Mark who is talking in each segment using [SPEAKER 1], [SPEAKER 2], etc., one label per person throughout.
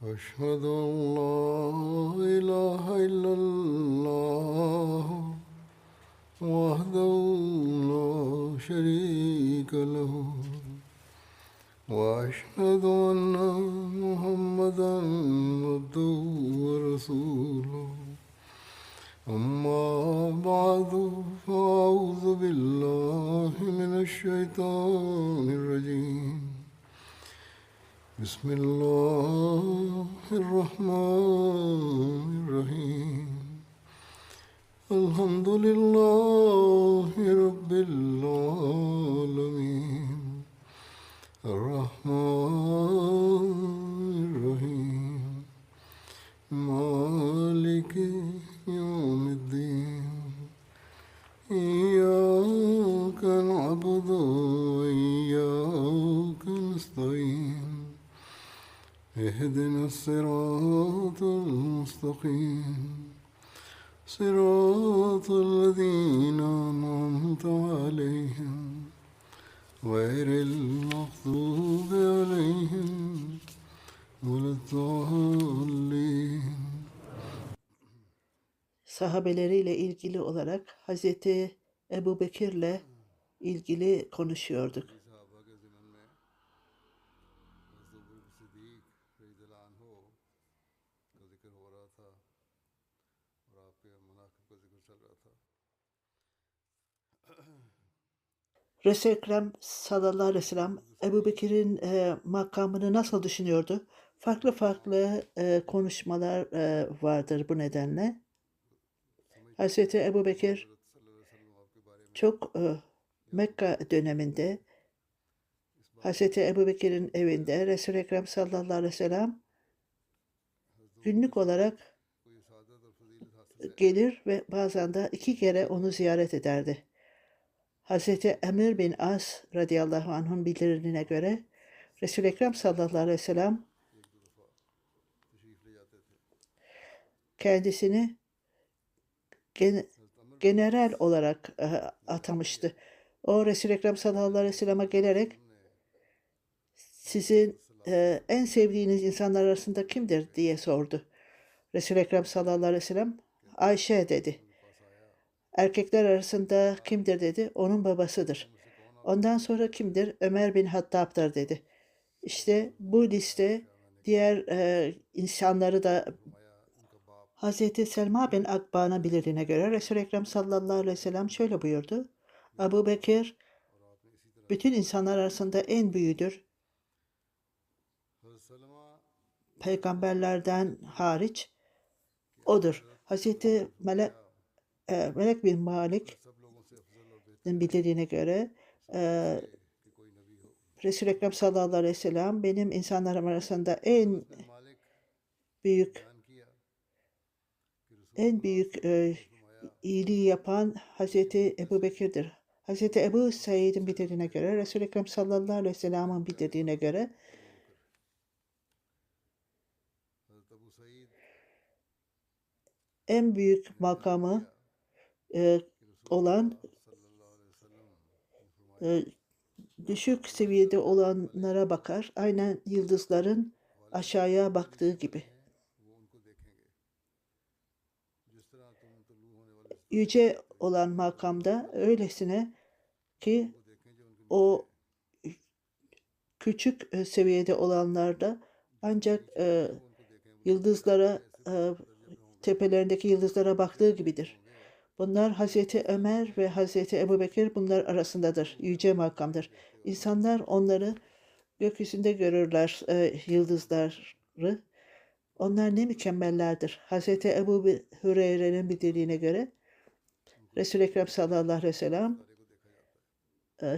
[SPEAKER 1] أشهد أن لا إله إلا الله وحده لا شريك له وأشهد أن محمدا عبده ورسوله أما بعد فأعوذ بالله من الشيطان الرجيم بسم الله الرحمن الرحيم الحمد لله رب العالمين الرحمن الرحيم مالك يوم الدين إياك نعبد وإياك نستعين اهدنا الصراط المستقيم صراط الذين أنعمت عليهم غير المغضوب عليهم ولا الضالين.
[SPEAKER 2] Sahabeleriyle ilgili olarak Hazreti Ebu Bekir'le ilgili konuşuyorduk. Resul-i Ekrem sallallahu aleyhi ve sellem Ebu Bekir'in makamını nasıl düşünüyordu? Farklı farklı konuşmalar vardır bu nedenle. Hazreti Ebu Bekir çok Mekke döneminde Hazreti Ebu Bekir'in evinde Resul-i Ekrem sallallahu aleyhi ve sellem günlük olarak gelir ve bazen de 2 kere onu ziyaret ederdi. Hazreti Emir bin As radıyallahu anh'ın bildirimine göre Resul-i Ekrem sallallahu aleyhi ve sellem kendisini general olarak atamıştı. O Resul-i Ekrem sallallahu aleyhi ve sellem'e gelerek sizin en sevdiğiniz insanlar arasında kimdir diye sordu. Resul-i Ekrem sallallahu aleyhi ve sellem Ayşe dedi. Erkekler arasında kimdir dedi. Onun babasıdır. Ondan sonra kimdir? Ömer bin Hattab'dır dedi. İşte bu liste diğer insanları da Hazreti Selma bin Akba'nın bildirdiğine göre Resul-i Ekrem sallallahu aleyhi ve sellem şöyle buyurdu. Ebu Bekir bütün insanlar arasında en büyüğüdür. Peygamberlerden hariç odur. Hazreti Melek bin Malik'in bildirdiğine göre Resul-i Ekrem sallallahu aleyhi ve sellem benim insanlarım arasında en büyük iyiliği yapan Hazreti Ebu Bekir'dir. Hazreti Ebu Said'in bildirdiğine göre Resul-i Ekrem sallallahu aleyhi ve sellem'in bildirdiğine göre en büyük makamı olan düşük seviyede olanlara bakar. Aynen yıldızların aşağıya baktığı gibi. Yüce olan makamda öylesine ki o küçük seviyede olanlarda ancak yıldızlara tepelerindeki yıldızlara baktığı gibidir. Bunlar Hazreti Ömer ve Hazreti Ebu Bekir bunlar arasındadır. Yüce makamdır. İnsanlar onları gökyüzünde görürler yıldızları. Onlar ne mükemmellerdir. Hazreti Ebu Hüreyre'nin bildirdiğine göre Resul-i Ekrem sallallahu aleyhi ve sellem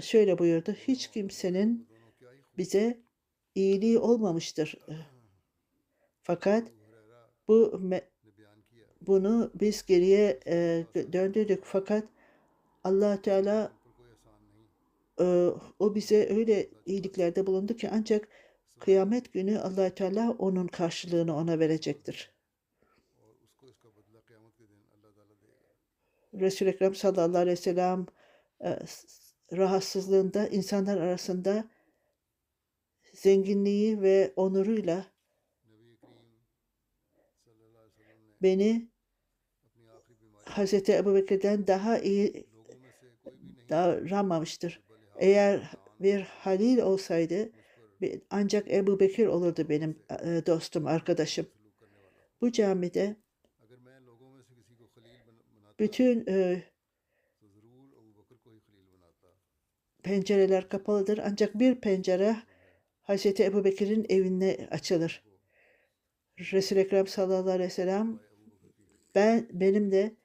[SPEAKER 2] şöyle buyurdu. Hiç kimsenin bize iyiliği olmamıştır. Fakat bunu biz geriye döndürdük. Fakat Allah Teala o bize öyle iyiliklerde bulundu ki ancak kıyamet günü Allah Teala onun karşılığını ona verecektir. Resul-i Ekrem sallallahu aleyhi ve sellem rahatsızlığında insanlar arasında zenginliği ve onuruyla beni Hazreti Ebubekir'den daha iyi davranmamıştır. Eğer bir halil olsaydı ancak Ebu Bekir olurdu benim dostum, arkadaşım. Bu camide bütün pencereler kapalıdır. Ancak bir pencere Hazreti Ebubekir'in evine açılır. Resul-i Ekrem sallallahu aleyhi ve sellem benimle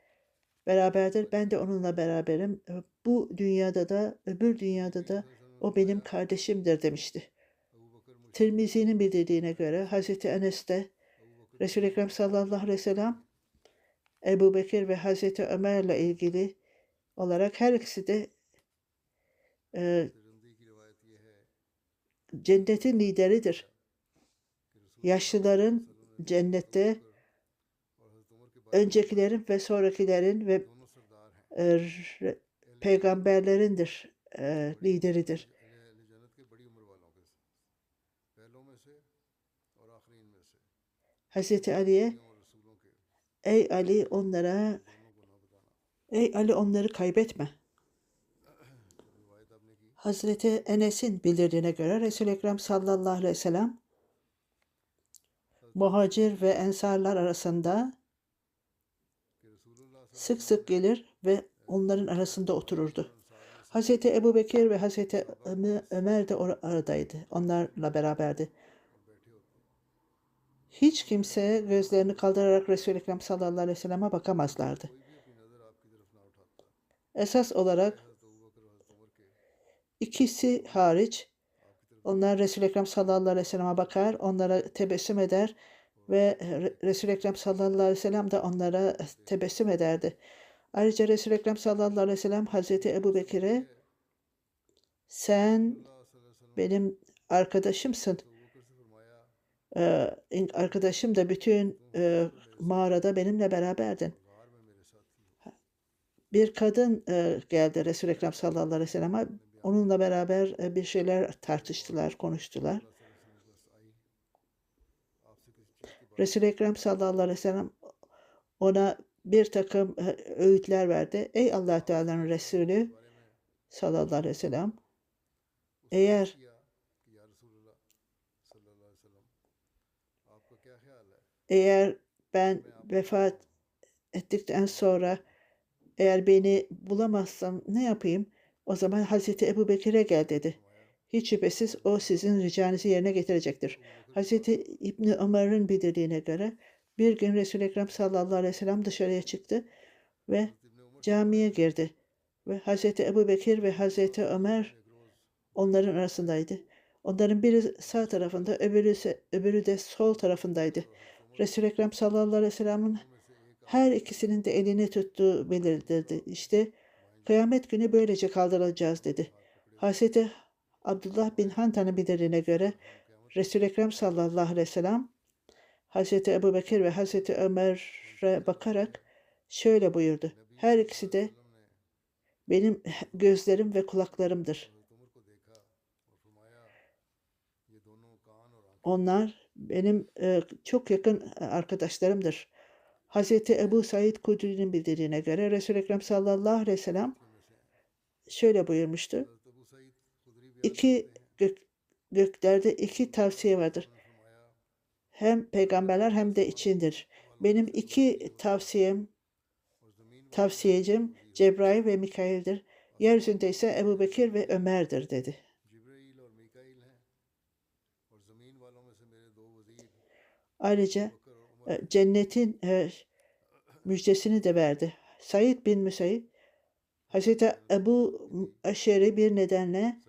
[SPEAKER 2] beraberdir. Ben de onunla beraberim. Bu dünyada da öbür dünyada da o benim kardeşimdir demişti. Tirmizi'nin bildirdiğine göre Hazreti Enes de Resul-i Ekrem sallallahu aleyhi ve sellem Ebu Bekir ve Hazreti Ömer'le ilgili olarak her ikisi de cennetin lideridir. Yaşlıların cennette öncekilerin ve sonrakilerin ve peygamberlerindir, lideridir. Hazreti Ali'ye ey Ali onları kaybetme. Hazreti Enes'in bildirdiğine göre Resul-i Ekrem sallallahu aleyhi ve sellem muhacir ve ensarlar arasında sık sık gelir ve onların arasında otururdu. Hazreti Ebu Bekir ve Hazreti Ömer de oradaydı. Onlarla beraberdi. Hiç kimse gözlerini kaldırarak Resul-i Ekrem sallallahu aleyhi ve sellem'e bakamazlardı. Esas olarak ikisi hariç onlar Resul-i Ekrem sallallahu aleyhi ve sellem'e bakar, onlara tebessüm eder ve Resul-i Ekrem sallallahu aleyhi ve sellem de onlara tebessüm ederdi. Ayrıca Resul-i Ekrem sallallahu aleyhi ve sellem Hazreti Ebu Bekir'e sen benim arkadaşımsın. Arkadaşım da bütün mağarada benimle beraberdin. Bir kadın geldi Resul-i Ekrem sallallahu aleyhi ve sellem'e. Onunla beraber bir şeyler tartıştılar, konuştular. Resul-i Ekrem sallallahu aleyhi ve sellem ona bir takım öğütler verdi. Ey Allah Teala'nın Resulü sallallahu aleyhi ve sellem, eğer ben vefat ettikten sonra eğer beni bulamazsam ne yapayım? O zaman Hazreti Ebu Bekir'e gel dedi. Hiç şüphesiz o sizin ricanızı yerine getirecektir. Hazreti İbni Ömer'in bildirdiğine göre bir gün Resul-i Ekrem sallallahu aleyhi ve sellem dışarıya çıktı ve camiye girdi. Ve Hazreti Ebu Bekir ve Hazreti Ömer onların arasındaydı. Onların biri sağ tarafında, öbürü de sol tarafındaydı. Resul-i Ekrem sallallahu aleyhi ve sellem'in her ikisinin de elini tuttuğu belirtildi. İşte kıyamet günü böylece kaldırılacağız dedi. Hazreti Abdullah bin Hantan'ın bildirdiğine göre Resul-i Ekrem sallallahu aleyhi ve sellem Hazreti Ebu Bekir ve Hazreti Ömer'e bakarak şöyle buyurdu. Her ikisi de benim gözlerim ve kulaklarımdır. Onlar benim çok yakın arkadaşlarımdır. Hazreti Ebu Said Kudri'nin bildirdiğine göre Resul-i Ekrem sallallahu aleyhi ve sellem şöyle buyurmuştu. Göklerde iki tavsiye vardır. Hem peygamberler hem de içindir. Benim iki tavsiyecim Cebrail ve Mikail'dir. Yeryüzünde ise Ebu Bekir ve Ömer'dir dedi. Ayrıca cennetin müjdesini de verdi. Said bin Müseyyib, Hazreti Ebu Aşeri bir nedenle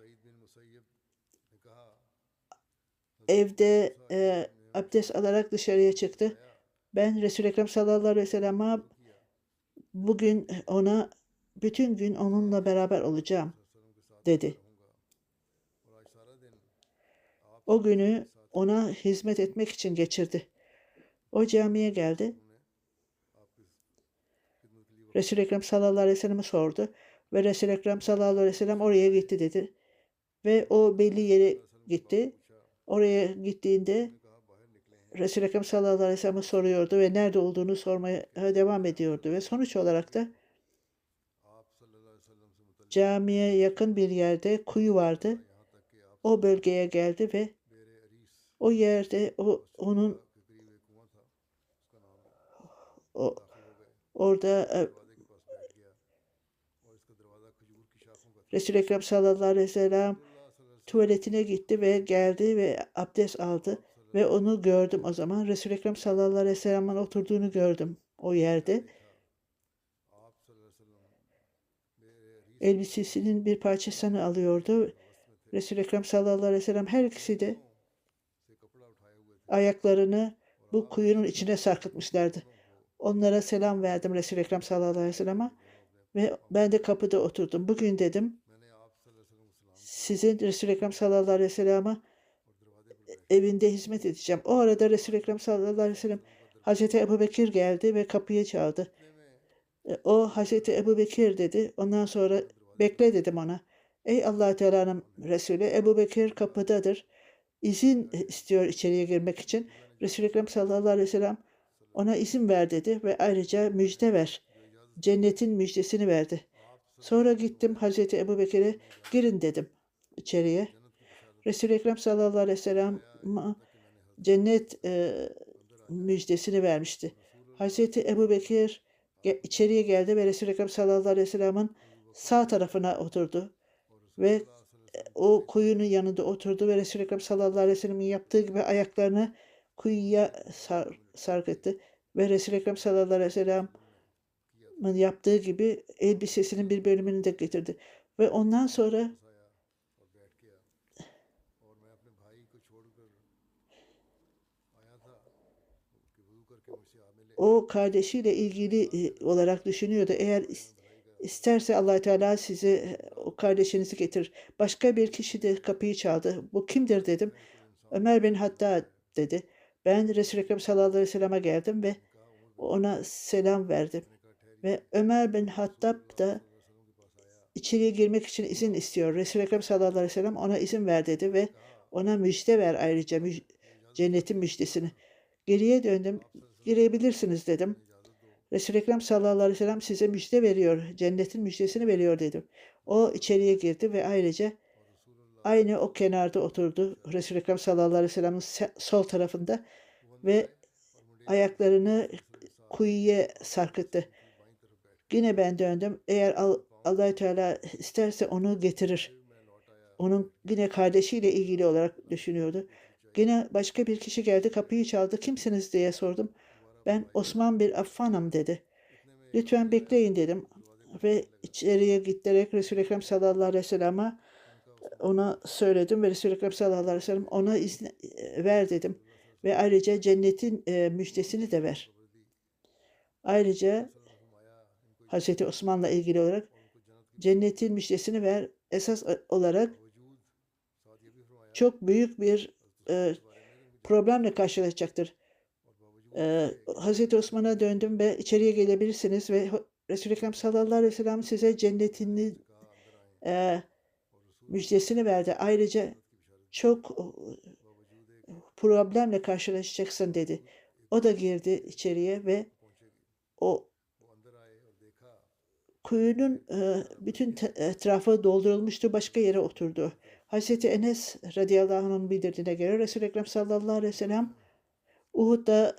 [SPEAKER 2] evde abdest alarak dışarıya çıktı. Ben Resul-i Ekrem sallallahu aleyhi ve sellem'e bugün bütün gün onunla beraber olacağım dedi. O günü ona hizmet etmek için geçirdi. O camiye geldi. Resul-i Ekrem sallallahu aleyhi ve sellem'e sordu. Ve Resul-i Ekrem sallallahu aleyhi ve sellem oraya gitti dedi. Ve o belli yere gitti. Oraya gittiğinde Resul-i Ekrem sallallahu aleyhi ve sellem'e soruyordu ve nerede olduğunu sormaya devam ediyordu. Ve sonuç olarak da camiye yakın bir yerde kuyu vardı. O bölgeye geldi ve o yerde o, orada Resul-i Ekrem sallallahu aleyhi ve sellem tuvaletine gitti ve geldi ve abdest aldı. Ve onu gördüm o zaman. Resul-i Ekrem sallallahu aleyhi ve sellem'in oturduğunu gördüm o yerde. Elbisesinin bir parçasını alıyordu. Resul-i Ekrem sallallahu aleyhi ve sellem her ikisi de ayaklarını bu kuyunun içine sarkıtmışlardı. Onlara selam verdim Resul-i Ekrem sallallahu aleyhi ve sellem'e ve ben de kapıda oturdum. Bugün dedim sizin Resul-i Ekrem sallallahu aleyhi ve sellem'e evinde hizmet edeceğim. O arada Resul-i Ekrem sallallahu aleyhi ve sellem Hazreti Ebubekir geldi ve kapıyı çaldı. O Hazreti Ebubekir dedi. Ondan sonra bekle dedim ona. Ey Allah Teala'nın Resulü, Ebubekir kapıdadır. İzin istiyor içeriye girmek için. Resul-i Ekrem sallallahu aleyhi ve sellem ona izin ver dedi ve ayrıca müjde ver. Cennetin müjdesini verdi. Sonra gittim Hazreti Ebubekir'e girin dedim içeriye. Resul-i Ekrem sallallahu aleyhi ve sellem cennet müjdesini vermişti. Hazreti Ebubekir içeriye geldi ve Resul-i Ekrem sallallahu aleyhi ve sellem'in sağ tarafına oturdu ve o kuyunun yanında oturdu ve Resul-i Ekrem sallallahu aleyhi ve sellem'in yaptığı gibi ayaklarını kuyuya sarkıttı ve Resul-i Ekrem sallallahu aleyhi ve sellem'in yaptığı gibi elbisesinin bir bölümünü de getirdi ve ondan sonra o kardeşiyle ilgili olarak düşünüyordu. Eğer isterse Allah Teala sizi o kardeşinizi getirir. Başka bir kişi de kapıyı çaldı. Bu kimdir dedim. Ömer bin Hattab dedi. Ben Resul-i Ekrem sallallahu aleyhi ve sellem'e geldim ve ona selam verdim. Ve Ömer bin Hattab da içeriye girmek için izin istiyor. Resul-i Ekrem sallallahu aleyhi ve sellem ona izin ver dedi ve ona müjde ver ayrıca cennetin müjdesini. Geriye döndüm. Girebilirsiniz dedim. Resul-i Ekrem sallallahu aleyhi ve sellem size müjde veriyor. Cennetin müjdesini veriyor dedim. O içeriye girdi ve ayrıca aynı o kenarda oturdu. Resul-i Ekrem sallallahu aleyhi ve sellem'in sol tarafında ve ayaklarını kuyuya sarkıttı. Yine ben döndüm. Eğer Allah-u Teala isterse onu getirir. Onun yine kardeşiyle ilgili olarak düşünüyordu. Yine başka bir kişi geldi, kapıyı çaldı. Kimsiniz diye sordum. Ben Osman bin Affan'ım dedi. Lütfen bekleyin dedim. Ve içeriye giderek Resul-i Ekrem sallallahu aleyhi ve sellem'e ona söyledim ve Resul-i Ekrem sallallahu aleyhi ve sellem ona izin ver dedim. Ve ayrıca cennetin müjdesini de ver. Ayrıca Hazreti Osman'la ilgili olarak cennetin müjdesini ver. Esas olarak çok büyük bir problemle karşılaşacaktır. Hazreti Osman'a döndüm ve içeriye gelebilirsiniz ve Resul-i Ekrem sallallahu aleyhi ve sellem size cennetini müjdesini verdi. Ayrıca çok problemle karşılaşacaksın dedi. O da girdi içeriye ve o kuyunun bütün etrafı doldurulmuştu. Başka yere oturdu. Hazreti Enes radıyallahu anh'ın bildirdiğine göre Resul-i Ekrem sallallahu aleyhi ve sellem Uhud'da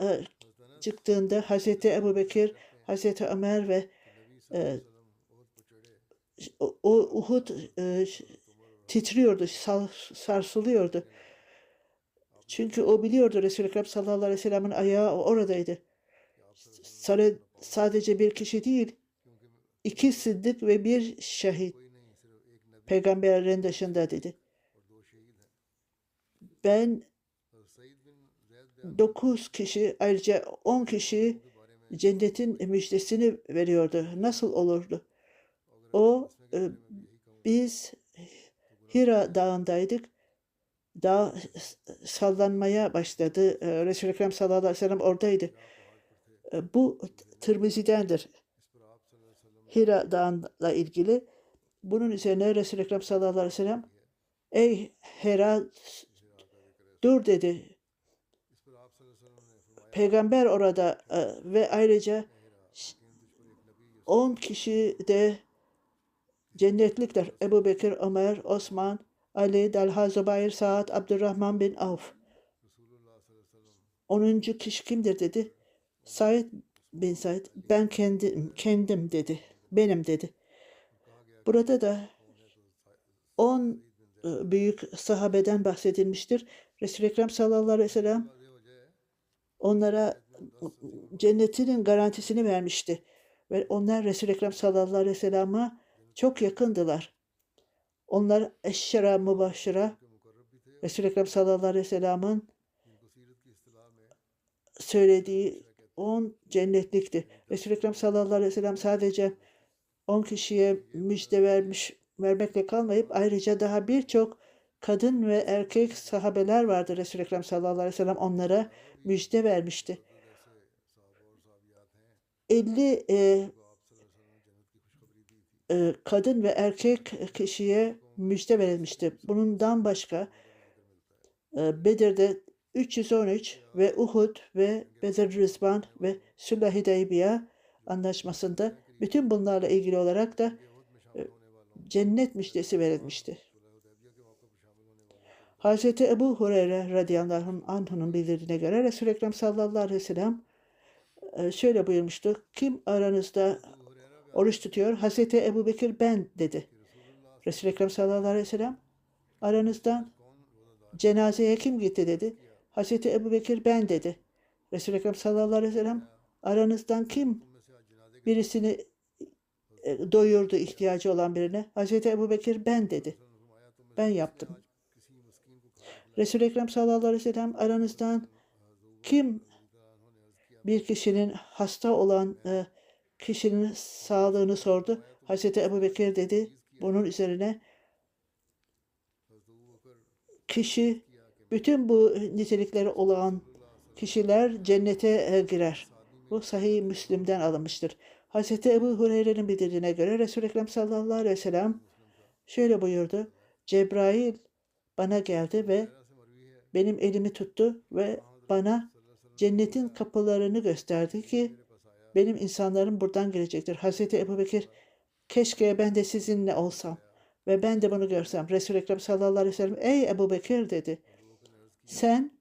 [SPEAKER 2] çıktığında Hazreti Ebubekir, Hazreti Ömer ve o Uhud titriyordu, sarsılıyordu. Çünkü o biliyordu Resul-i Ekrem sallallahu aleyhi ve sellem'in ayağı oradaydı. Sadece bir kişi değil, 2 sıddık ve 1 şehit peygamberlerin dışında dedi. Ben 9 kişi ayrıca 10 kişi cennetin müjdesini veriyordu. Nasıl olurdu? Biz Hira Dağı'ndaydık. Dağ sallanmaya başladı. Resul-i Ekrem sallallahu aleyhi ve sellem oradaydı. Bu Tirmizi'dendir. Hira Dağı'nla ilgili. Bunun üzerine Resul-i Ekrem sallallahu aleyhi ve sellem ey Hira dur dedi. peygamber orada ve ayrıca 10 kişi de cennetlikler. Ebu Bekir, Ömer, Osman, Ali, Talha, Zübeyir, Sa'd, Abdurrahman bin Avf. 10. kişi kimdir dedi. Said bin Said. Ben kendim dedi. Benim dedi. Burada da 10 büyük sahabeden bahsedilmiştir. Resul-i Ekrem sallallahu aleyhi ve sellem onlara cennetinin garantisini vermişti. Ve onlar Resul-i Ekrem sallallahu aleyhi ve sellem'e çok yakındılar. Onlar eşşera mübaşşira Resul-i Ekrem sallallahu aleyhi ve sellem'in söylediği 10 cennetlikti. Resul-i Ekrem sallallahu aleyhi ve sellem sadece 10 kişiye müjde vermekle kalmayıp ayrıca daha birçok kadın ve erkek sahabeler vardı. Resul-i Ekrem sallallahu aleyhi ve sellem onlara müjde vermişti. 50 kadın ve erkek kişiye müjde verilmişti. Bundan başka Bedir'de 313 ve Uhud ve Bedir Rızvan ve Sülh-i Hudeybiye anlaşmasında bütün bunlarla ilgili olarak da cennet müjdesi verilmişti. Hz. Ebu Hureyre radıyallahu anh'ın bildirdiğine göre Resul-i Ekrem sallallahu aleyhi ve sellem şöyle buyurmuştu. Kim aranızda oruç tutuyor? Hz. Ebu Bekir ben dedi. Resul-i Ekrem sallallahu aleyhi ve sellem aranızdan cenazeye kim gitti dedi. Hz. Ebu Bekir ben dedi. Resul-i Ekrem sallallahu aleyhi ve sellem aranızdan kim birisini doyurdu ihtiyacı olan birine? Hz. Ebu Bekir ben dedi. Ben yaptım. Resul-i Ekrem sallallahu aleyhi ve sellem aranızdan kim bir kişinin hasta olan kişinin sağlığını sordu. Hz. Ebu Bekir dedi. Bunun üzerine kişi bütün bu nitelikleri olan kişiler cennete girer. Bu Sahih Müslim'den alınmıştır. Hz. Ebu Hureyre'nin bildirdiğine göre Resul-i Ekrem sallallahu aleyhi ve sellem şöyle buyurdu. Cebrail bana geldi ve benim elimi tuttu ve bana cennetin kapılarını gösterdi ki benim insanlarım buradan girecektir. Hz. Ebu Bekir keşke ben de sizinle olsam ve ben de bunu görsem. Resul-i Ekrem sallallahu aleyhi ve sellem ey Ebu Bekir dedi. Sen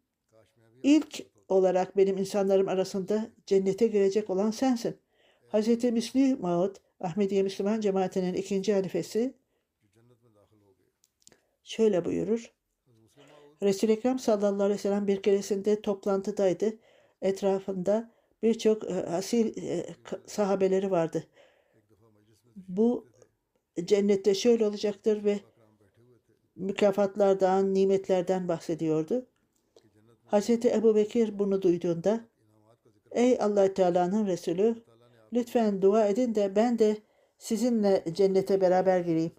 [SPEAKER 2] ilk olarak benim insanlarım arasında cennete girecek olan sensin. Hz. Müslim Maud, Ahmediye Müslüman Cemaati'nin 2. halifesi şöyle buyurur. Resul-i Ekrem sallallahu aleyhi ve sellem bir keresinde toplantıdaydı. Etrafında birçok asil sahabeleri vardı. Bu cennette şöyle olacaktır ve mükafatlardan, nimetlerden bahsediyordu. Hz. Ebu Bekir bunu duyduğunda ey Allah Teala'nın Resulü lütfen dua edin de ben de sizinle cennete beraber gireyim.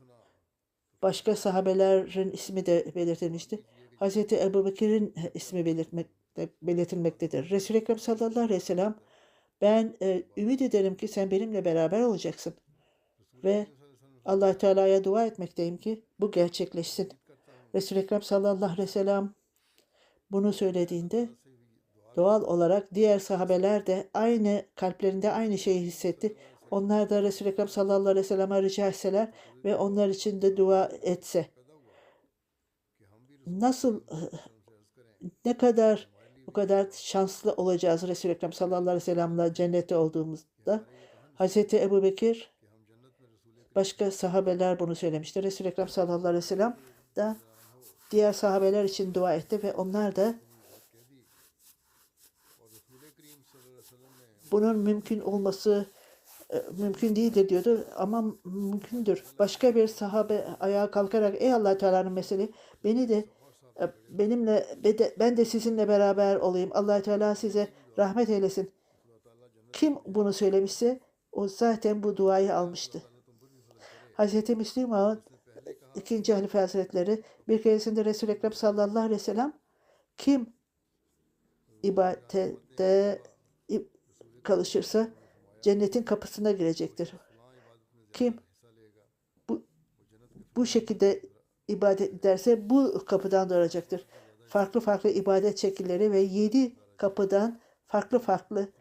[SPEAKER 2] Başka sahabelerin ismi de belirtilmişti. Hz. Ebu Bekir'in ismi belirtilmektedir. Resul-i Ekrem sallallahu aleyhi ve sellem ben ümit ederim ki sen benimle beraber olacaksın. Ve Allah Teala'ya dua etmekteyim ki bu gerçekleşsin. Resul-i Ekrem sallallahu aleyhi ve sellem bunu söylediğinde doğal olarak diğer sahabeler de kalplerinde aynı şeyi hissetti. Onlar da Resul-i Ekrem sallallahu aleyhi ve sellem'e rica etseler ve onlar için de dua etse. Ne kadar bu kadar şanslı olacağız Resul-i Ekrem sallallahu aleyhi ve sellem'le cennette olduğumuzda. Hz. Ebu Bekir başka sahabeler bunu söylemişti. Resul-i Ekrem sallallahu aleyhi ve sellem da diğer sahabeler için dua etti ve onlar da bunun mümkün olması mümkün değildir diyordu ama mümkündür. Başka bir sahabe ayağa kalkarak ey Allah Teala'nın meseli beni de ben de sizinle beraber olayım. Allah Teala size rahmet eylesin. Kim bunu söylemişse o zaten bu duayı almıştı. Hz. Müslim Maud 2. Halife Hazretleri bir keresinde Resul-i Ekrem sallallahu aleyhi ve sellem kim ibadette kalışırsa cennetin kapısına girecektir. Kim bu şekilde ibadet ederse bu kapıdan doğacaktır. Farklı farklı ibadet şekilleri ve 7 kapıdan farklı farklı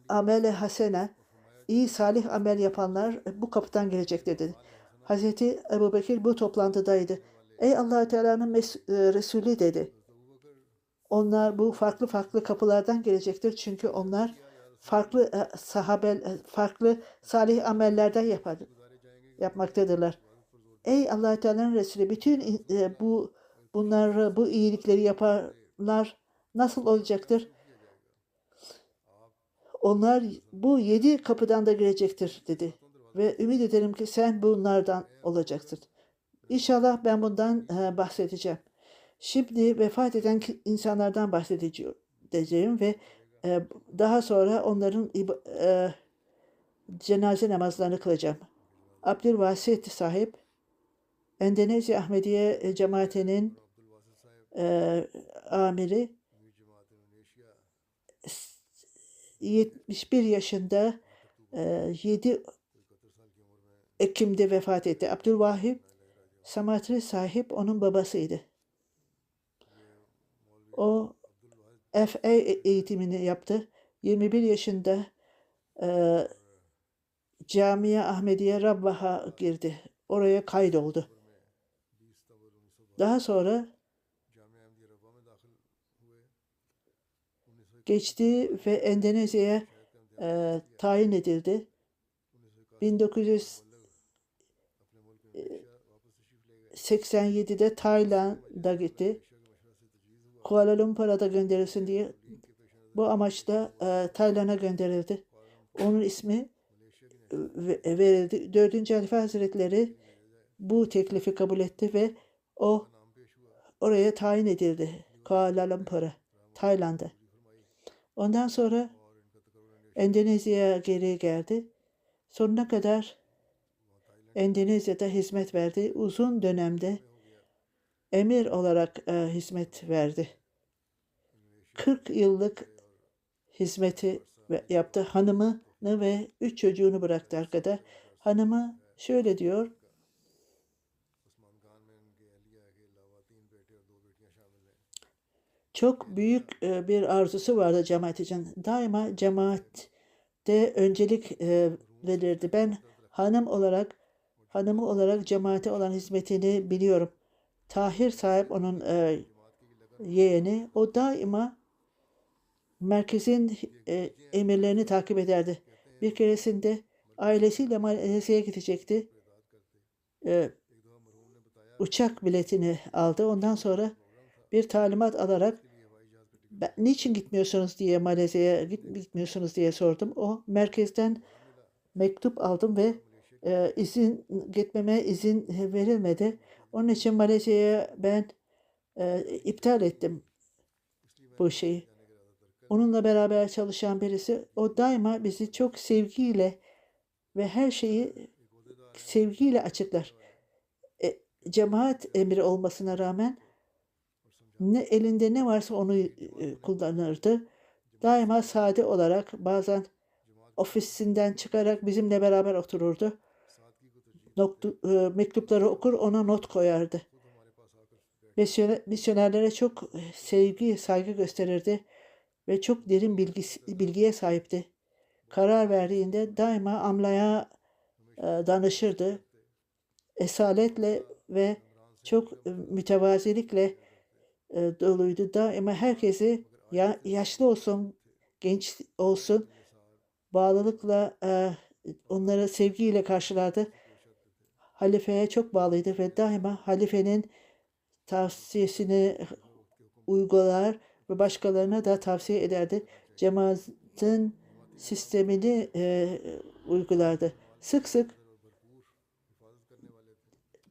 [SPEAKER 2] amel-i hasene, iyi salih amel yapanlar bu kapıdan gelecektir dedi. Hazreti Ebubekir bu toplantıdaydı. Ey Allah Teala'nın Resulü dedi. Onlar bu farklı farklı kapılardan gelecektir. Çünkü onlar farklı farklı salih amellerden yapmaktadırlar. Ey Allah Teala'nın Resulü, bütün bu iyilikleri yapanlar nasıl olacaktır? Onlar bu 7 kapıdan da girecektir dedi. Ve ümit ederim ki sen bunlardan olacaksın. İnşallah ben bundan bahsedeceğim. Şimdi vefat eden insanlardan bahsedeceğim ve daha sonra onların cenaze namazlarını kılacağım. Abdülvasit sahip, Endonezya Ahmediye cemaatinin amiri, 71 yaşında 7 Ekim'de vefat etti. Abdülvahip Samatri sahip onun babasıydı. O FA eğitimini yaptı. 21 yaşında Camiye Ahmediye Rabbah'a girdi. Oraya kaydoldu. Daha sonra geçti ve Endonezya'ya tayin edildi. 1987'de Tayland'a gitti. Kuala Lumpur'a da gönderilsin diye bu amaçla Tayland'a gönderildi. Onun ismi verildi. 4. Halife Hazretleri bu teklifi kabul etti ve o oraya tayin edildi. Kuala Lumpur'a, Tayland'a. Ondan sonra Endonezya'ya geri geldi. Sonuna kadar Endonezya'da hizmet verdi. Uzun dönemde emir olarak hizmet verdi. 40 yıllık hizmeti yaptı. Hanımını ve 3 çocuğunu bıraktı arkada. Hanımı şöyle diyor. Çok büyük bir arzusu vardı cemaat için. Daima cemaatte öncelik verirdi. Ben hanımı olarak cemaate olan hizmetini biliyorum. Tahir sahip onun yeğeni. O daima merkezin emirlerini takip ederdi. Bir keresinde ailesiyle Malezya'ya gidecekti. Uçak biletini aldı. Ondan sonra bir talimat alarak niçin gitmiyorsunuz diye Malezya'ya gitmiyorsunuz diye sordum. O merkezden mektup aldım ve gitmeme izin verilmedi. Onun için Malezya'ya ben iptal ettim bu şeyi. Onunla beraber çalışan birisi, o daima bizi çok sevgiyle ve her şeyi sevgiyle açıklar. Cemaat emri olmasına rağmen elinde ne varsa onu kullanırdı. Daima sade olarak bazen ofisinden çıkarak bizimle beraber otururdu. Mektupları okur, ona not koyardı. Misyonerlere çok sevgi, saygı gösterirdi ve çok derin bilgiye sahipti. Karar verdiğinde daima amlaya danışırdı. Esaletle ve çok mütevazilikle doluydu. Daima herkesi yaşlı olsun, genç olsun bağlılıkla onları sevgiyle karşılardı. Halifeye çok bağlıydı ve daima halifenin tavsiyesini uygular ve başkalarına da tavsiye ederdi. Cemaatin sistemini uygulardı. Sık sık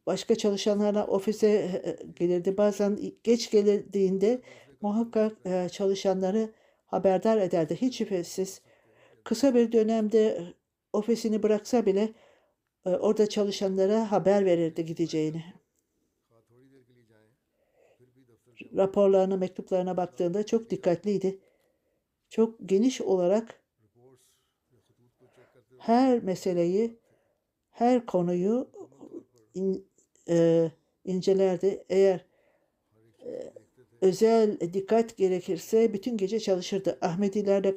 [SPEAKER 2] başka çalışanlarla ofise gelirdi. Bazen geç geldiğinde muhakkak çalışanları haberdar ederdi. Hiç şüphesiz kısa bir dönemde ofisini bıraksa bile orada çalışanlara haber verirdi gideceğini. Raporlarına, mektuplarına baktığında çok dikkatliydi. Çok geniş olarak her meseleyi, her konuyu incelerdi. Eğer özel dikkat gerekirse bütün gece çalışırdı. Ahmedilerle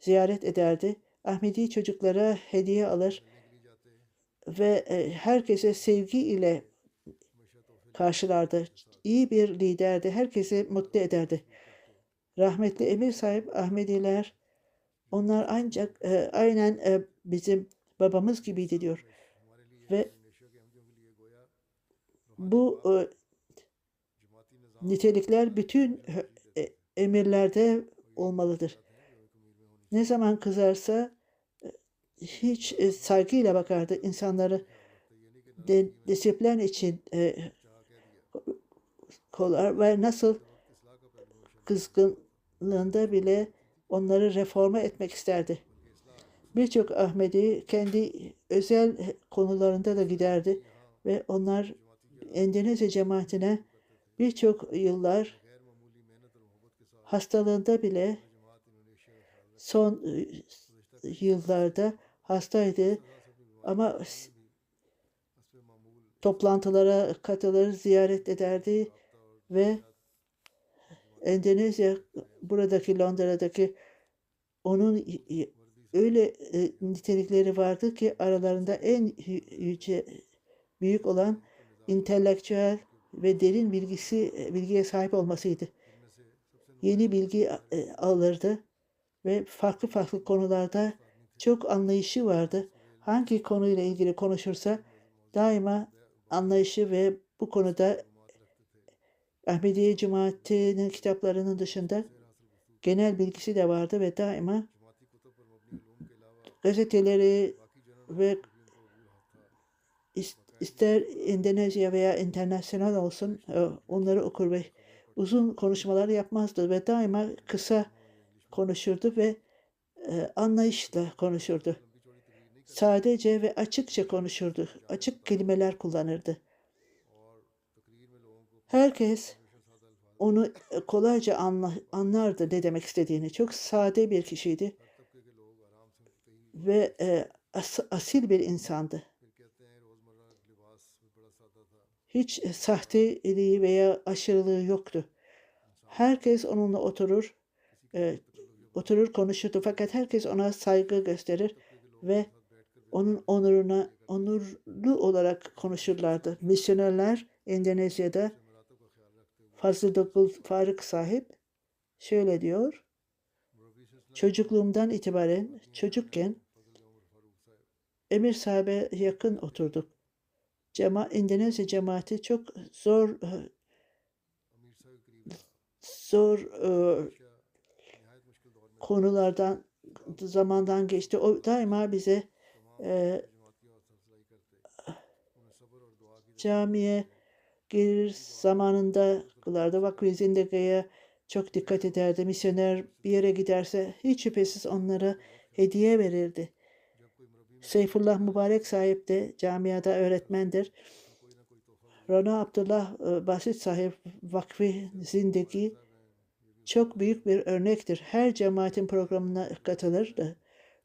[SPEAKER 2] ziyaret ederdi. Ahmedi çocuklara hediye alır ve herkese sevgi ile karşılardı. İyi bir liderdi. Herkesi mutlu ederdi. Rahmetli Emir sahip Ahmediler, onlar ancak aynen bizim babamız gibiydi diyor. Ve bu nitelikler bütün emirlerde olmalıdır. Ne zaman kızarsa hiç saygıyla bakardı. İnsanları disiplin için kolar ve nasıl kızgınlığında bile onları reforme etmek isterdi. Birçok Ahmedi kendi özel konularında da giderdi ve onlar Endonezya cemaatine birçok yıllar hastalığında bile son yıllarda hastaydı ama toplantılara katılır, ziyaret ederdi ve Endonezya, buradaki Londra'daki onun öyle nitelikleri vardı ki aralarında en yüce, büyük olan entelektüel ve derin bilgiye sahip olmasıydı. Yeni bilgi alırdı ve farklı farklı konularda çok anlayışı vardı. Hangi konuyla ilgili konuşursa daima anlayışı ve bu konuda Ahmediye Cemaati'nin kitaplarının dışında genel bilgisi de vardı ve daima gazeteleri ve ister Endonezya veya internasyonel olsun onları okur ve uzun konuşmalar yapmazdı ve daima kısa konuşurdu ve anlayışla konuşurdu. Sadece ve açıkça konuşurdu. Açık kelimeler kullanırdı. Herkes onu kolayca anlardı ne demek istediğini. Çok sade bir kişiydi ve asil bir insandı. Hiç sahteliği veya aşırılığı yoktu. Herkes onunla oturur konuşurdu fakat herkes ona saygı gösterir ve onun onurlu olarak konuşurlardı. Misyonerler Endonezya'da Fazıl Faruk sahip şöyle diyor. Çocukluğumdan itibaren çocukken Emir sahibe yakın oturduk. Endonezya cemaati çok zor konulardan zamandan geçti. O daima bize camiye gelir zamanında kılardı. Vakfı Zindagı'ya çok dikkat ederdi. Misyoner bir yere giderse hiç şüphesiz onlara hediye verirdi. Seyfullah Mübarek sahip de camiada öğretmendir. Rana Abdullah Basit sahip Vakfı Zindagi çok büyük bir örnektir. Her cemaatin programına katılırdı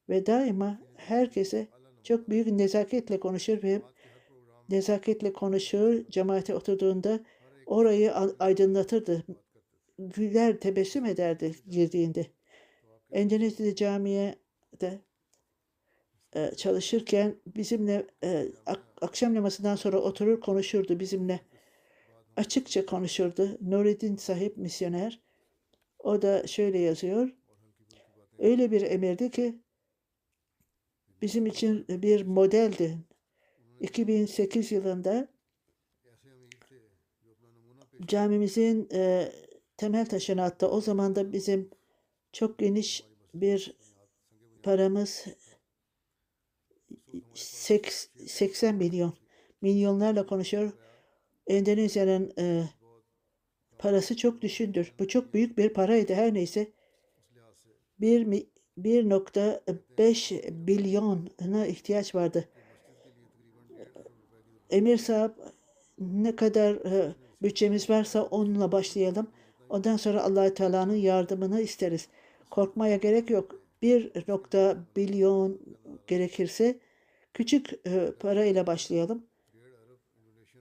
[SPEAKER 2] ve daima herkese çok büyük nezaketle konuşur ve nezaketle konuşur. Cemaate oturduğunda orayı aydınlatırdı. Güler, tebessüm ederdi girdiğinde. Endonezya'da camiye de çalışırken bizimle akşam namazından sonra oturur konuşurdu bizimle. Açıkça konuşurdu. Nureddin sahip misyoner. O da şöyle yazıyor. Öyle bir emirdi ki bizim için bir modeldi. 2008 yılında camimizin temel taşını attı. O zaman da bizim çok geniş bir paramız 80 milyonlarla konuşuyor. Endonezya'nın parası çok düşündür. Bu çok büyük bir paraydı her neyse. 1.5 milyona ihtiyaç vardı. Emir sahip ne kadar bütçemiz varsa onunla başlayalım. Ondan sonra Allah-u Teala'nın yardımını isteriz. Korkmaya gerek yok. 1 milyon gerekirse küçük parayla başlayalım.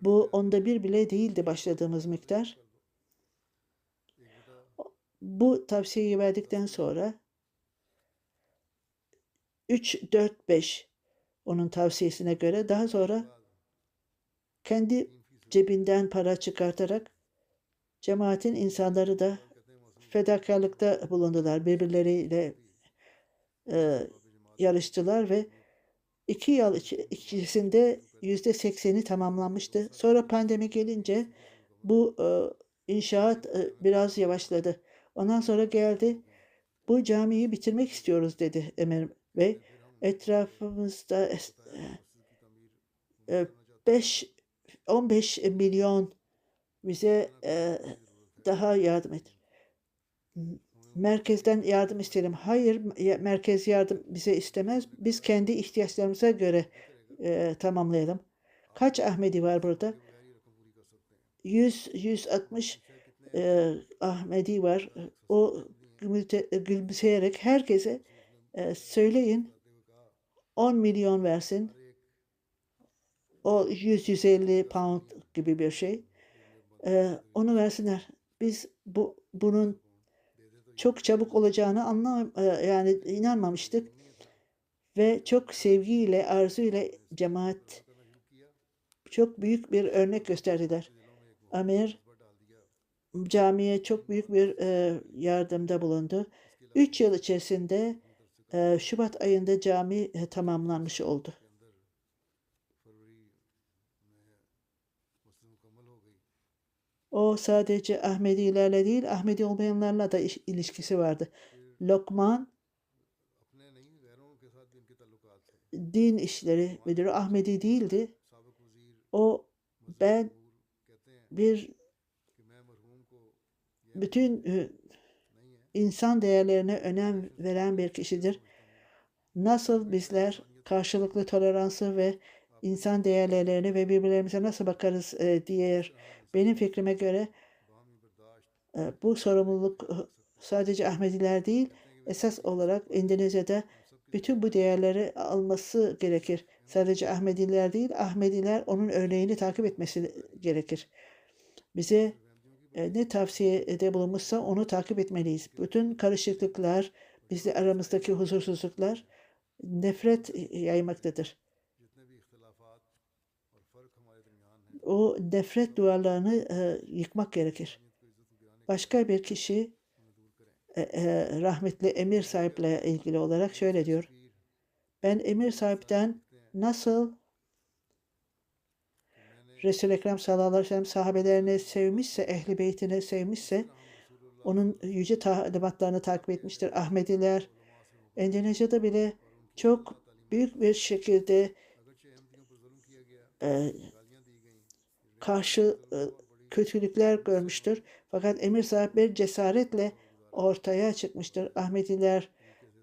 [SPEAKER 2] Bu 1/10 bile değildi başladığımız miktar. Bu tavsiyeyi verdikten sonra 3, 4, 5 onun tavsiyesine göre daha sonra kendi cebinden para çıkartarak cemaatin insanları da fedakarlıkta bulundular. Birbirleriyle yarıştılar ve 2 yıl içerisinde %80'i tamamlanmıştı. Sonra pandemi gelince bu inşaat biraz yavaşladı. Ondan sonra geldi. Bu camiyi bitirmek istiyoruz dedi Emir Bey. Etrafımızda 5 15 milyon bize daha yardım et. Merkezden yardım isterim. Hayır, merkez yardım bize istemez. Biz kendi ihtiyaçlarımıza göre tamamlayalım. Kaç Ahmedi var burada? 100-160 Ahmedi var. O gülümseyerek herkese söyleyin 10 milyon versin. O 100-150 pound gibi bir şey. Onu versinler. Biz bunun çok çabuk olacağını yani inanmamıştık ve çok sevgiyle, arzuyla cemaat çok büyük bir örnek gösterdiler. Amir camiye çok büyük bir yardımda bulundu. 3 yıl içerisinde Şubat ayında cami tamamlanmış oldu. O sadece Ahmedilerle değil, Ahmedi olmayanlarla da ilişkisi vardı. Lokman din işleri müdürü Ahmedi değildi. O ben bir bütün insan değerlerine önem veren bir kişidir. Nasıl bizler karşılıklı toleransı ve insan değerlerine ve birbirlerimize nasıl bakarız diye benim fikrime göre bu sorumluluk sadece Ahmediler değil, esas olarak Endonezya'da bütün bu değerleri alması gerekir. Sadece Ahmediler değil, Ahmediler onun örneğini takip etmesi gerekir. Bize ne tavsiyede bulunmuşsa onu takip etmeliyiz. Bütün karışıklıklar, bizde aramızdaki huzursuzluklar nefret yaymaktadır. O nefret duvarlarını yıkmak gerekir. Başka bir kişi rahmetli Emir Sahip'le ilgili olarak şöyle diyor. Ben Emir Sahip'ten nasıl Resul-i Ekrem sallallahu aleyhi ve sellem sahabelerini sevmişse, ehli beytini sevmişse, onun yüce talimatlarını takip etmiştir. Ahmediler, Endonezya'da bile çok büyük bir şekilde karşı kötülükler görmüştür. Fakat Emir Sahip bir cesaretle ortaya çıkmıştır. Ahmediler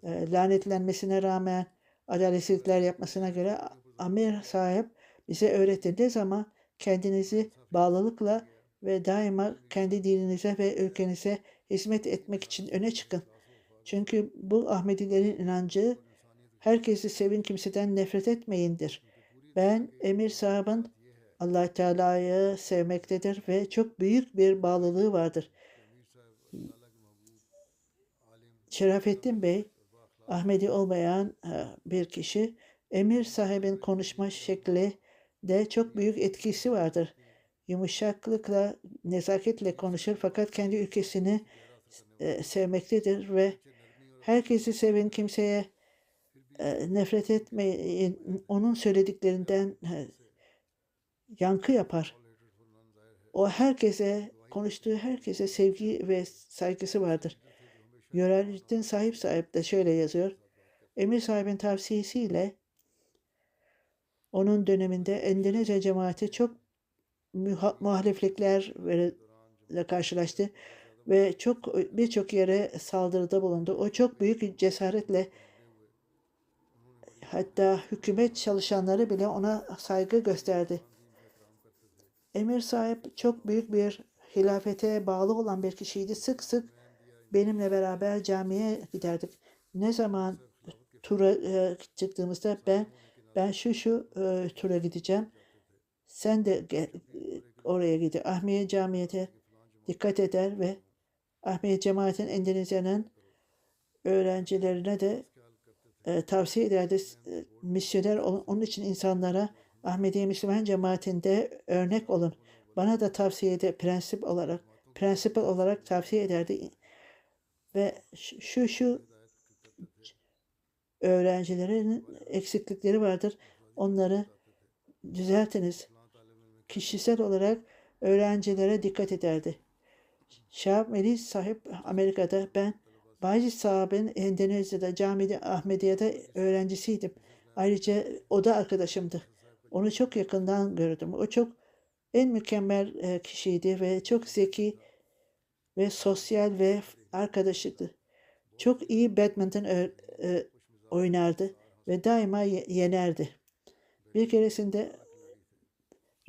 [SPEAKER 2] lanetlenmesine rağmen adaletsizlikler yapmasına göre Amir Sahip bize öğretti. Ne zaman kendinizi bağlılıkla ve daima kendi dininize ve ülkenize hizmet etmek için öne çıkın. Çünkü bu Ahmedilerin inancı herkesi sevin kimseden nefret etmeyindir. Ben Emir Sahib'in Allah Teala'yı sevmektedir ve çok büyük bir bağlılığı vardır. Şerafettin Bey, Ahmedi olmayan bir kişi, Emir sahibin konuşma şekli de çok büyük etkisi vardır. Yumuşaklıkla, nezaketle konuşur fakat kendi ülkesini sevmektedir ve herkesi sevin, kimseye nefret etmeyin. Onun söylediklerinden yankı yapar. O konuştuğu herkese sevgi ve saygısı vardır. Yörelettin sahip de şöyle yazıyor. Emir sahibin tavsiyesiyle onun döneminde Endonezya cemaati çok muhalifliklerle karşılaştı ve birçok yere saldırıda bulundu. O çok büyük cesaretle hatta hükümet çalışanları bile ona saygı gösterdi. Emir sahip çok büyük bir hilafete bağlı olan bir kişiydi. Sık sık benimle beraber camiye giderdik. Ne zaman tura çıktığımızda ben şu tura gideceğim. Sen de oraya gidi. Ahmiye Camii'de dikkat eder ve Ahmedi cemaatin Endonezya'nın öğrencilerine de tavsiye ederdi. Misyoner olun. Onun için insanlara Ahmediye Müslüman cemaatinde örnek olun. Bana da tavsiye eder prensip olarak tavsiye ederdi. Ve şu öğrencilerin eksiklikleri vardır. Onları düzeltiniz. Kişisel olarak öğrencilere dikkat ederdi. Şahap Melih sahip Amerika'da, ben Bayezid Sahab'ın Endonezya'da camide Ahmediye'de öğrencisiydim. Ayrıca o da arkadaşımdı. Onu çok yakından gördüm. O çok en mükemmel kişiydi ve çok zeki ve sosyal ve arkadaşlıklı. Çok iyi badminton oynardı ve daima yenerdi. Bir keresinde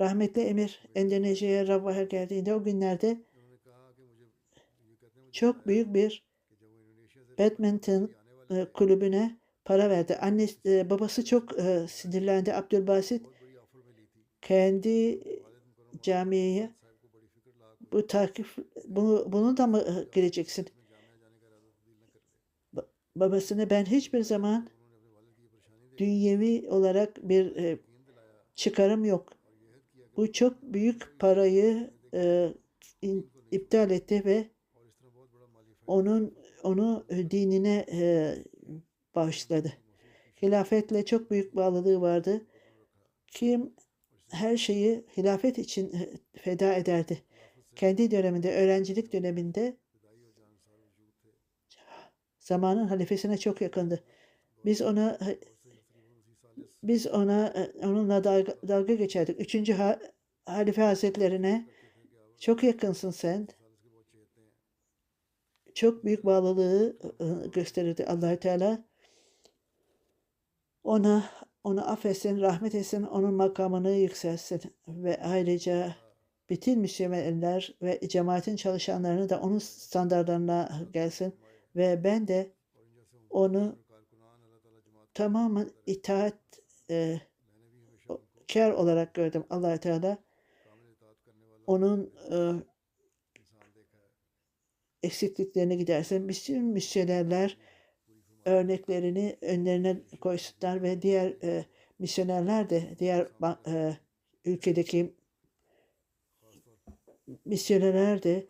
[SPEAKER 2] rahmetli Emir Endonezya'ya Rabah'a geldiğinde o günlerde çok büyük bir badminton kulübüne para verdi. Babası çok sinirlendi. Abdülbasit kendi camiye bunu da mı gireceksin? Babasına ben hiçbir zaman dünyevi olarak bir çıkarım yok. Bu çok büyük parayı iptal etti ve onu dinine bağışladı. Hilafetle çok büyük bağlılığı vardı. Kim her şeyi hilafet için feda ederdi. Kendi döneminde, öğrencilik döneminde zamanın halifesine çok yakındı. Biz onunla dalga geçerdik. Üçüncü halife hazretlerine çok yakınsın sen. Çok büyük bağlılığı gösterirdi Allah Teala. Onu affetsin, rahmet etsin, onun makamını yükselsin ve ayrıca bütün Müslümanlar ve cemaatin çalışanlarını da onun standartlarına gelsin ve ben de onu tamamen kar olarak gördüm. Allah Teala onun eksikliklerini gidersin. Bütün misyonerler örneklerini önlerine koysunlar ve diğer misyonerler de diğer ülkedeki misyonerler de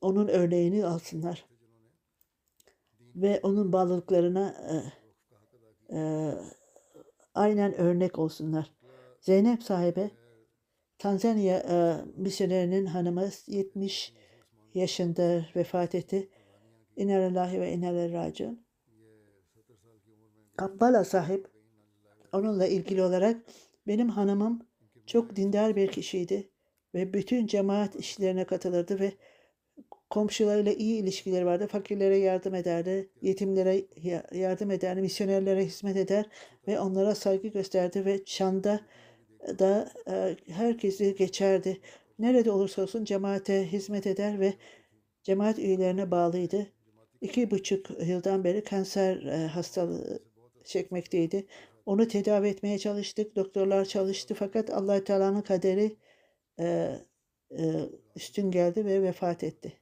[SPEAKER 2] onun örneğini alsınlar ve onun bağlılıklarına aynen örnek olsunlar. Zeynep sahibe Tanzanya misyonerinin hanımı 70 yaşında vefat etti. İnna ve inna raciun. Kampala sahip onunla ilgili olarak benim hanımım çok dindar bir kişiydi ve bütün cemaat işlerine katılırdı ve komşularıyla iyi ilişkileri vardı. Fakirlere yardım ederdi, yetimlere yardım ederdi, misyonerlere hizmet eder ve onlara saygı gösterdi ve Şam'da da herkesi geçerdi. Nerede olursa olsun cemaate hizmet eder ve cemaat üyelerine bağlıydı. 2,5 yıldan beri kanser hastalığı çekmekteydi. Onu tedavi etmeye çalıştık. Doktorlar çalıştı fakat Allah Teala'nın kaderi üstün geldi ve vefat etti.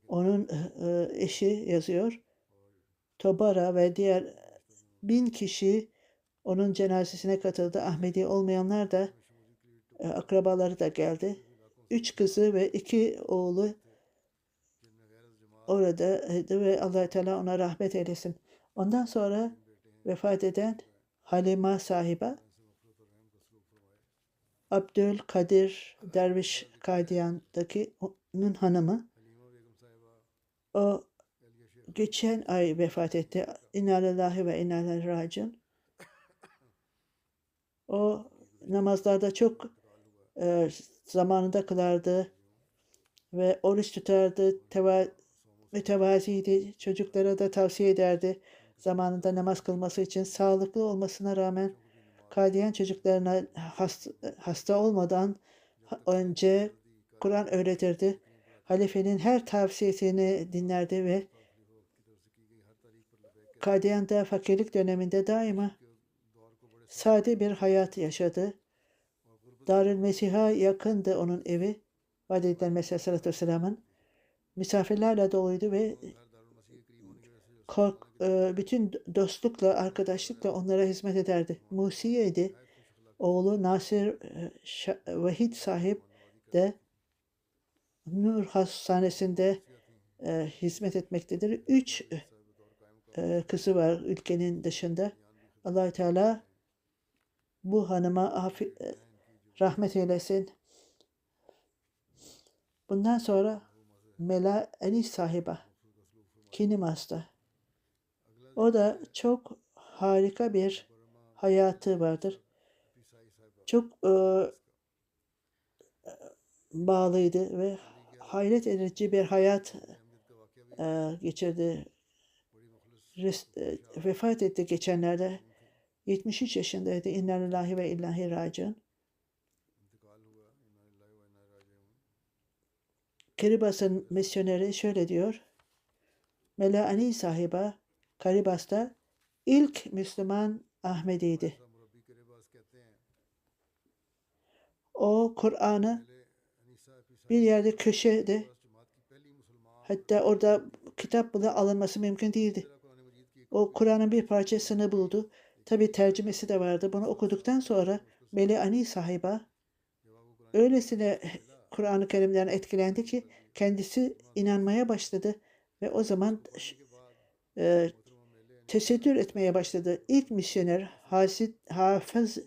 [SPEAKER 2] Onun eşi yazıyor. Tobara ve diğer 1000 kişi onun cenazesine katıldı. Ahmedi olmayanlar da akrabaları da geldi. 3 kızı ve 2 oğlu oradaydı ve Allah Teala ona rahmet eylesin. Ondan sonra vefat eden Halima sahibe Abdülkadir Derviş Kadiyan'daki onun hanımı. O geçen ay vefat etti. İnna lillahi ve inna ileyhi raciun. O namazlarda çok zamanında kılardı ve oruç tutardı, mütevaziydi. Çocuklara da tavsiye ederdi zamanında namaz kılması için. Sağlıklı olmasına rağmen Kadiyan çocuklarına hasta olmadan önce Kur'an öğretirdi. Halifenin her tavsiyesini dinlerdi ve Kadiyan'da fakirlik döneminde daima sade bir hayat yaşadı. Darül Mesih'a yakındı onun evi vaat edilen Mesih Aleyhisselatü Vesselam'ın misafirlerle doluydu ve bütün dostlukla, arkadaşlıkla onlara hizmet ederdi. Musi'ydi. Oğlu Nasir Vahid sahip de Nur Hastanesi'nde hizmet etmektedir. 3 kızı var ülkenin dışında. Allah-u Teala bu hanıma rahmet eylesin. Bundan sonra Mela Enis sahiba Kinimas'ta. O da çok harika bir hayatı vardır. Çok bağlıydı ve hayret edici bir hayat geçirdi. Vefat etti geçenlerde. 73 yaşındaydı. İnna lillahi ve illahi raciun. Karibas'ın misyoneri şöyle diyor. Mela-ani sahiba Karibas'ta ilk Müslüman Ahmedi'ydi. O Kur'an'ı bir yerde köşede, hatta orada kitap bile alınması mümkün değildi. O Kur'an'ın bir parçasını buldu. Tabi tercümesi de vardı. Bunu okuduktan sonra Mela-ani sahiba öylesine Kur'an-ı Kerim'den etkilendi ki kendisi inanmaya başladı ve o zaman tesettür etmeye başladı. İlk misyoner Hafız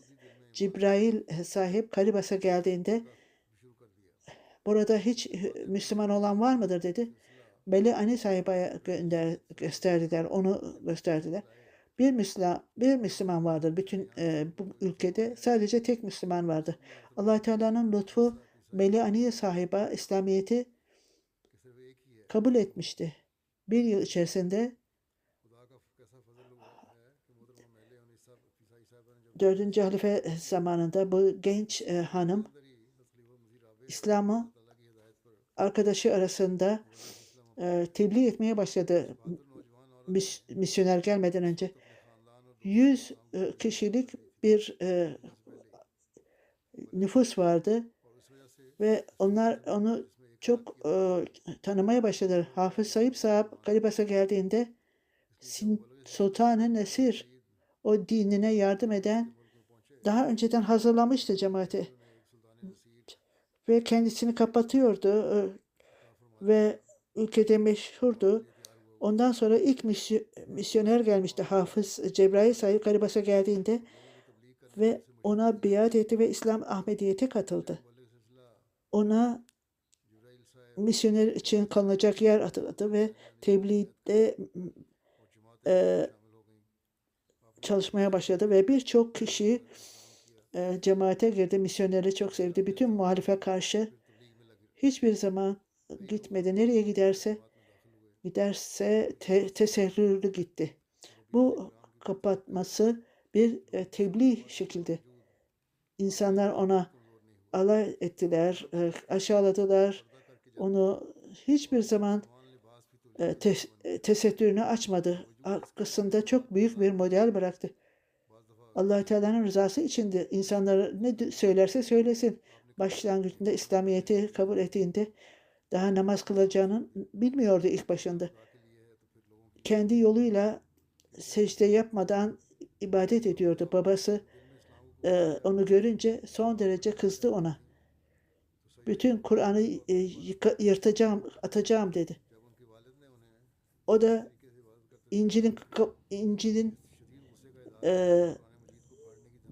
[SPEAKER 2] Cibrail sahip Karibas'a geldiğinde burada hiç Müslüman olan var mıdır dedi. Mela-ani sahibaya gösterdiler, onu gösterdiler. Bir Müslüman vardır bütün bu ülkede. Sadece tek Müslüman vardır. Allah Teala'nın lütfu Mela-ani sahiba İslamiyet'i kabul etmişti. Bir yıl içerisinde 4. halife zamanında bu genç hanım İslam'ı arkadaşı arasında tebliğ etmeye başladı. Misyoner gelmeden önce 100 kişilik bir nüfus vardı ve onlar onu çok tanımaya başladılar. Hafız Said Sahab Karibas'a geldiğinde Sultan-ı Nesir o dinine yardım eden daha önceden hazırlamıştı cemaati ve kendisini kapatıyordu ve ülkede meşhurdu. Ondan sonra ilk misyoner gelmişti. Hafız Cebrail sahip Karibas'a geldiğinde ve ona biat etti ve İslam Ahmediyet'e katıldı. Ona misyoner için kalınacak yer atadı ve tebliğde çalışmaya başladı ve birçok kişi cemaate girdi. Misyoneri çok sevdi. Bütün muhalife karşı hiçbir zaman gitmedi. Nereye giderse teserrürlü gitti. Bu kapatması bir tebliğ şekilde. İnsanlar ona alay ettiler, aşağıladılar. Onu hiçbir zaman tesettürünü açmadı. Arkasında çok büyük bir model bıraktı. Allah Teala'nın rızası içindi. İnsanlar ne söylerse söylesin. Başlangıçta İslamiyet'i kabul ettiğinde daha namaz kılacağını bilmiyordu ilk başında. Kendi yoluyla secde yapmadan ibadet ediyordu. Babası onu görünce son derece kızdı ona. Bütün Kur'an'ı yırtacağım, atacağım dedi. O da İncil'in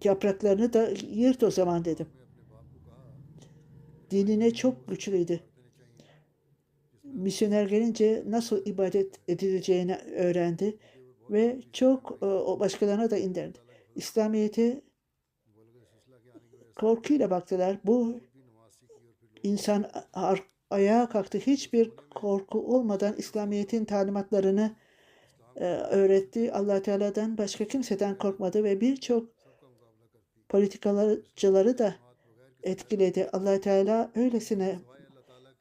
[SPEAKER 2] yapraklarını da yırt o zaman dedim. Dinine çok güçlüydü. Misyoner gelince nasıl ibadet edileceğini öğrendi ve çok başkalarına da indirdi. İslamiyet'e korkuyla baktılar. Bu insan ayağa kalktı. Hiçbir korku olmadan İslamiyet'in talimatlarını öğretti. Allah Teala'dan başka kimseden korkmadı ve birçok politikacıları da etkiledi. Allah Teala öylesine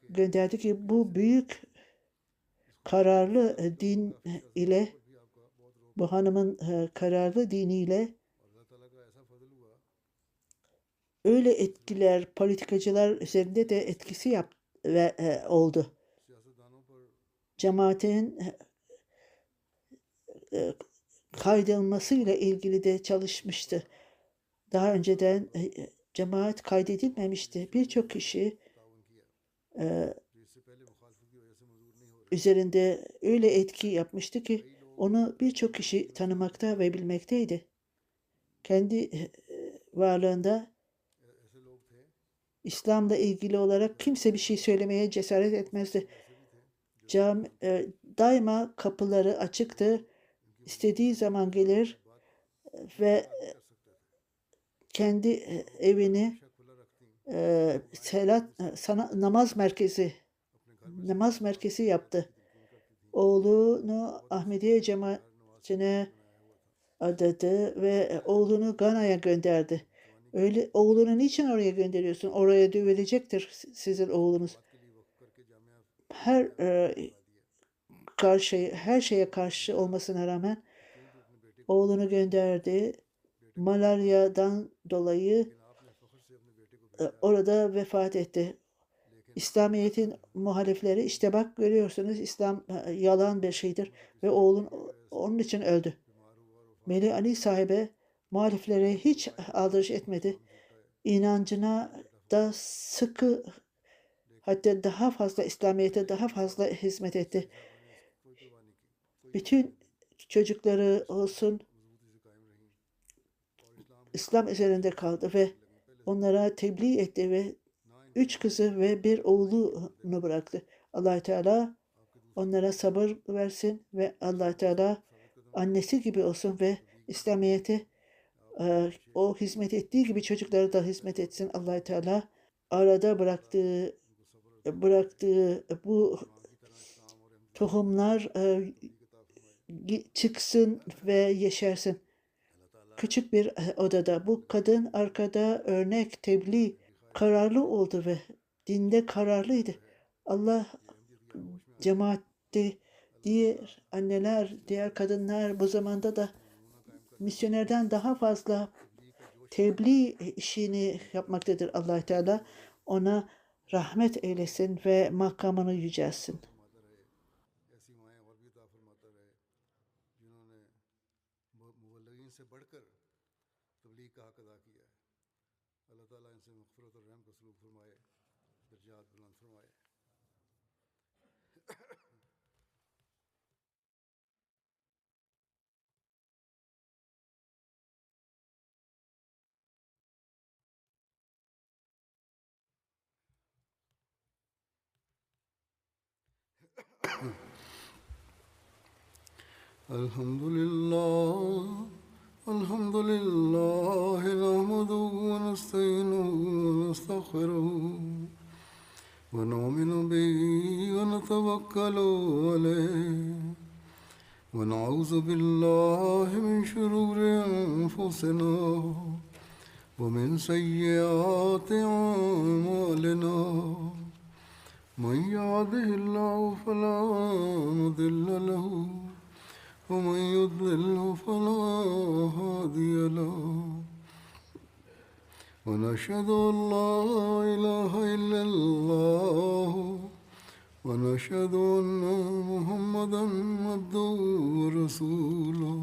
[SPEAKER 2] gönderdi ki bu büyük kararlı din ile, bu hanımın kararlı diniyle öyle etkiler politikacılar üzerinde de etkisi ve oldu. Cemaatin kaydolmasıyla ilgili de çalışmıştı. Daha önceden cemaat kaydedilmemişti. Birçok kişi üzerinde öyle etki yapmıştı ki onu birçok kişi tanımakta ve bilmekteydi. Kendi varlığında İslam'la ilgili olarak kimse bir şey söylemeye cesaret etmezdi. Daima kapıları açıktı. İstediği zaman gelir ve kendi evini namaz merkezi yaptı. Oğlunu Ahmediye cemaatine adadı ve oğlunu Gana'ya gönderdi. Öyle oğlunu niçin oraya gönderiyorsun? Oraya dövülecektir sizin oğlunuz. Her şeye karşı olmasına rağmen oğlunu gönderdi. Malariyadan dolayı orada vefat etti. İslamiyet'in muhalifleri işte bak görüyorsunuz İslam yalan bir şeydir ve oğlun onun için öldü. Meli Ali sahibi muhaliflere hiç aldırış etmedi. İnancına da sıkı hatta daha fazla İslamiyet'e daha fazla hizmet etti. Bütün çocukları olsun İslam üzerinde kaldı ve onlara tebliğ etti ve 3 kızı ve bir oğlunu bıraktı. Allah Teala onlara sabır versin ve Allah Teala annesi gibi olsun ve İslamiyet'e o hizmet ettiği gibi çocuklara da hizmet etsin. Allah Teala arada bıraktığı bu tohumlar çıksın ve yeşersin. Küçük bir odada bu kadın arkada örnek, tebliğ, kararlı oldu ve dinde kararlıydı. Allah cemaatte diğer anneler, diğer kadınlar bu zamanda da misyonerden daha fazla tebliğ işini yapmaktadır Allah Teala. Ona rahmet eylesin ve makamını yücelsin.
[SPEAKER 1] الحمد لله نحمده ونستعينه ونستغفره ونؤمن به ونتوكل عليه ونعوذ بالله من شرور أنفسنا ومن سيئات أعمالنا من يهده الله فلا مضل له ومن يضلله فلا هادي له ونشهد أن لا إله إلا الله ونشهد أن محمدا عبده ورسوله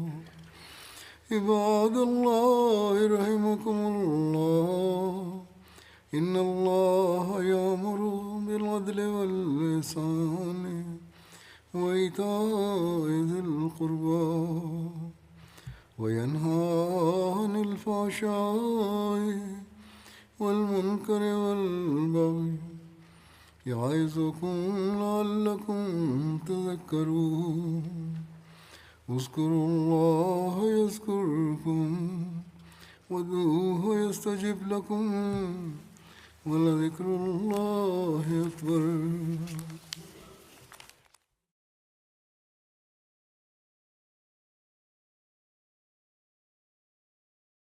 [SPEAKER 1] عباد الله رحمكم الله إن الله يأمر بالعدل والإحسان وإيتاء ذي القربى وينهى عن الفحشاء والمنكر والبغي يعظكم لعلكم تذكرون اذكروا الله يذكركم وادعوه يستجب لكم ولذكر الله